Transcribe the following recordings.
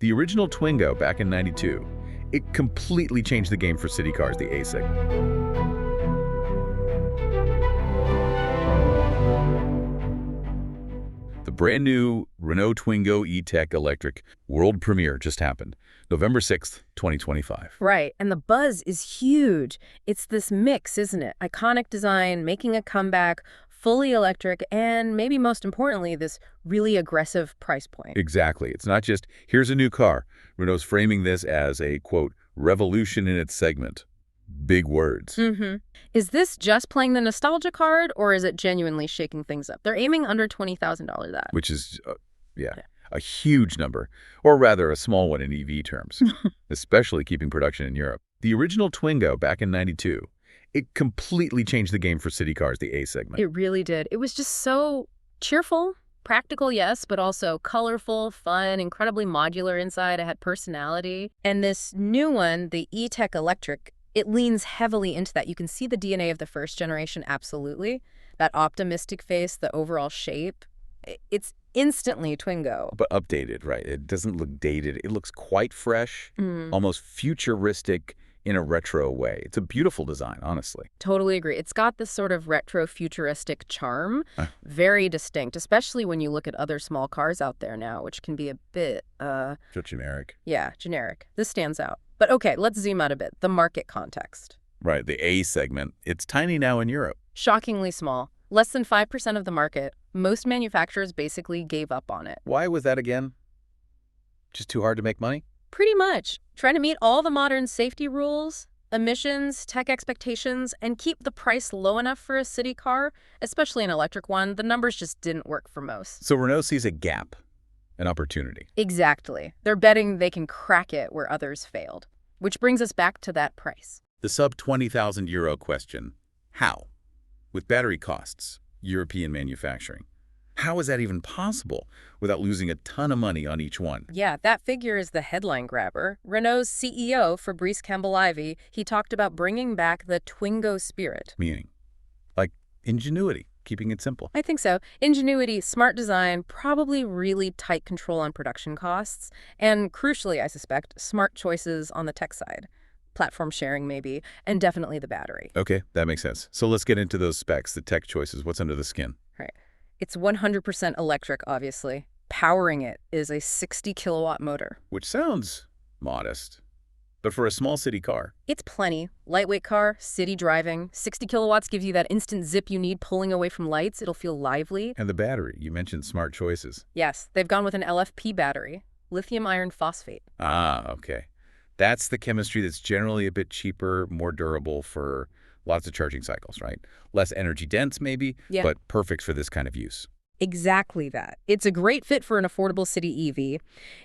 The original Twingo back in '92, it completely changed the game for city cars, the A segment. The brand new Renault Twingo E-Tech electric world premiere just happened, November 6th, 2025. Right, and the buzz is huge. It's this mix, isn't it? Iconic design, making a comeback, fully electric, and maybe most importantly, this really aggressive price point. Exactly. It's not just, here's a new car. Renault's framing this as a, quote, revolution in its segment. Big words. Is this just playing the nostalgia card, or is it genuinely shaking things up? They're aiming under $20,000 that. Which is, a huge number, or rather a small one in EV terms, especially keeping production in Europe. The original Twingo back in '92, it completely changed the game for city cars, the A segment. It really did. It was just so cheerful, practical, yes, but also colorful, fun, incredibly modular inside. It had personality. And this new one, the E-Tech Electric, it leans heavily into that. You can see the DNA of the first generation, absolutely. That optimistic face, the overall shape. It's instantly Twingo. But updated, right? It doesn't look dated. It looks quite fresh, almost futuristic in a retro way. It's a beautiful design, honestly. Totally agree. It's got this sort of retro-futuristic charm, very distinct, especially when you look at other small cars out there now, which can be a bit, So generic. Yeah, generic. This stands out. But okay, let's zoom out a bit. The market context. Right, the A segment. It's tiny now in Europe. Shockingly small. Less than 5% of the market. Most manufacturers basically gave up on it. Why was that again? Just too hard to make money? Pretty much. Trying to meet all the modern safety rules, emissions, tech expectations, and keep the price low enough for a city car, especially an electric one. The numbers just didn't work for most. So Renault sees a gap, an opportunity. Exactly. They're betting they can crack it where others failed. Which brings us back to that price. The sub €20,000 question. How? With battery costs, European manufacturing. How is that even possible without losing a ton of money on each one? Yeah, that figure is the headline grabber. Renault's CEO, Fabrice Campbell-Ivy, he talked about bringing back the Twingo spirit. Meaning? Like ingenuity, keeping it simple. I think so. Ingenuity, smart design, probably really tight control on production costs, and crucially, I suspect, smart choices on the tech side. Platform sharing maybe, and definitely the battery. Okay, that makes sense. So let's get into those specs, the tech choices. What's under the skin? Right. It's 100% electric, obviously. Powering it is a 60-kilowatt motor. Which sounds modest. But for a small city car. It's plenty. Lightweight car, city driving. 60 kilowatts gives you that instant zip you need pulling away from lights. It'll feel lively. And the battery. You mentioned smart choices. Yes, they've gone with an LFP battery, lithium iron phosphate. Ah, okay. That's the chemistry that's generally a bit cheaper, more durable for lots of charging cycles, right? Less energy dense maybe, but perfect for this kind of use. Exactly that. It's a great fit for an affordable city EV.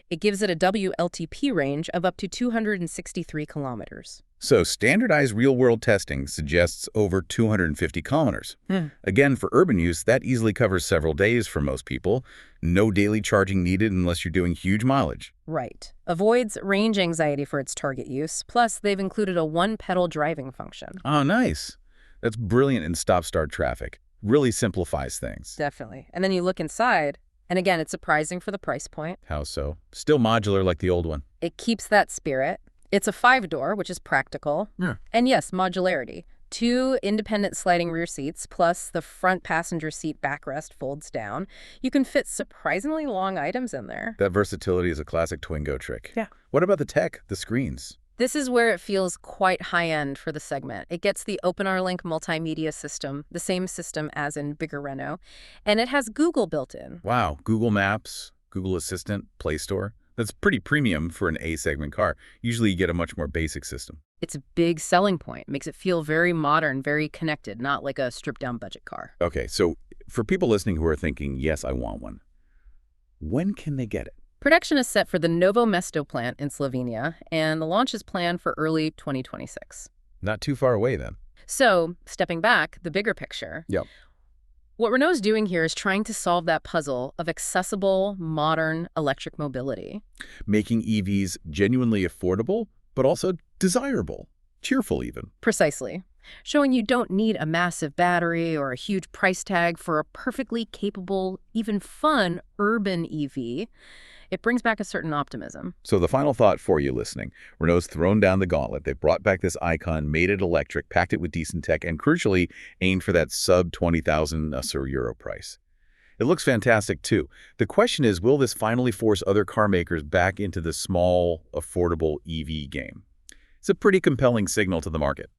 It gives it a WLTP range of up to 263 kilometers. So standardized real-world testing suggests over 250 kilometers. Again, for urban use, that easily covers several days for most people. No daily charging needed unless you're doing huge mileage. Right. Avoids range anxiety for its target use. Plus, they've included a one-pedal driving function. Oh, nice. That's brilliant in stop-start traffic. Really simplifies things. Definitely. And then you look inside, and again, it's surprising for the price point. How so? Still modular like the old one. It keeps that spirit. It's a 5-door, which is practical. Yeah. And yes, modularity. 2 independent sliding rear seats, plus the front passenger seat backrest folds down. You can fit surprisingly long items in there. That versatility is a classic Twingo trick. Yeah. What about the tech, the screens? This is where it feels quite high-end for the segment. It gets the OpenRLink multimedia system, the same system as in bigger Renault, and it has Google built in. Wow, Google Maps, Google Assistant, Play Store. That's pretty premium for an A-segment car. Usually you get a much more basic system. It's a big selling point. Makes it feel very modern, very connected, not like a stripped-down budget car. Okay, so for people listening who are thinking, yes, I want one, when can they get it? Production is set for the Novo Mesto plant in Slovenia, and the launch is planned for early 2026. Not too far away then. So, stepping back, the bigger picture. Yep. What Renault's doing here is trying to solve that puzzle of accessible, modern electric mobility. Making EVs genuinely affordable, but also desirable, cheerful even. Precisely. Showing you don't need a massive battery or a huge price tag for a perfectly capable, even fun urban EV. It brings back a certain optimism. So the final thought for you listening, Renault's thrown down the gauntlet. They brought back this icon, made it electric, packed it with decent tech, and crucially aimed for that sub 20,000 euro price. It looks fantastic too. The question is, will this finally force other car makers back into the small, affordable EV game? It's a pretty compelling signal to the market.